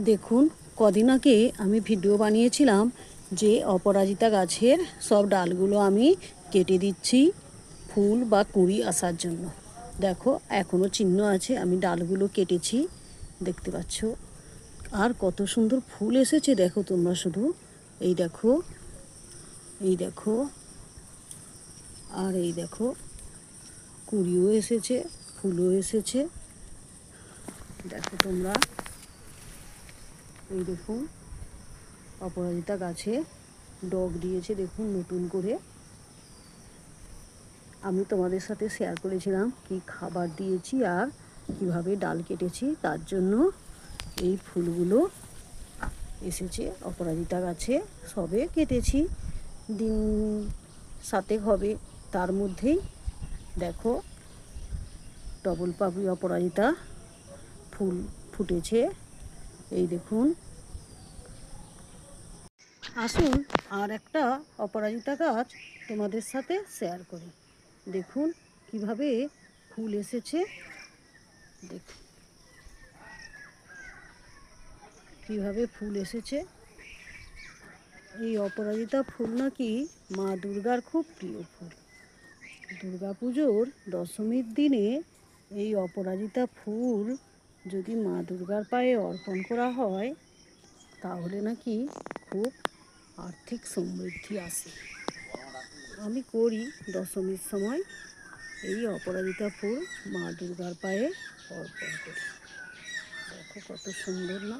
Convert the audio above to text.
দেখুন, কদিন আগে আমি ভিডিও বানিয়েছিলাম যে অপরাজিতা গাছের সব ডালগুলো আমি কেটে দিচ্ছি ফুল বা কুঁড়ি আসার জন্য। দেখো, এখনও চিহ্ন আছে আমি ডালগুলো কেটেছি, দেখতে পাচ্ছ। আর কত সুন্দর ফুল এসেছে দেখো তোমরা শুধু। এই দেখো, এই দেখো, আর এই দেখো, কুঁড়িও এসেছে, ফুলও এসেছে। দেখো তোমরা, এই দেখুন অপরাজিতা গাছে ডগ দিয়েছে দেখুন নতুন করে। আমি তোমাদের সাথে শেয়ার করেছিলাম কি খাবার দিয়েছি আর কিভাবে ডাল কেটেছি, তার জন্য এই ফুলগুলো এসেছে অপরাজিতা গাছে। সবে কেটেছি, দিন 7 হবে, তার মধ্যেই দেখো ডবল পাপড়ি অপরাজিতা ফুল ফুটেছে। এই দেখুন, আসুন আর একটা অপরাজিতা গাছ তোমাদের সাথে শেয়ার করি। দেখুন কিভাবে ফুল এসেছে, দেখুন কিভাবে ফুল এসেছে। এই অপরাজিতা ফুল নাকি মা দুর্গার খুব প্রিয় ফুল। দুর্গা পুজোর দশমীর দিনে এই অপরাজিতা ফুল যদি মা দুর্গার পায়ে অর্পণ করা হয় তাহলে নাকি খুব আর্থিক সমৃদ্ধি আসে। আমি করি দশমীর সময় এই অপরাজিতা ফুল মা দুর্গার পায়ে অর্পণ করি। দেখো কত সুন্দর না।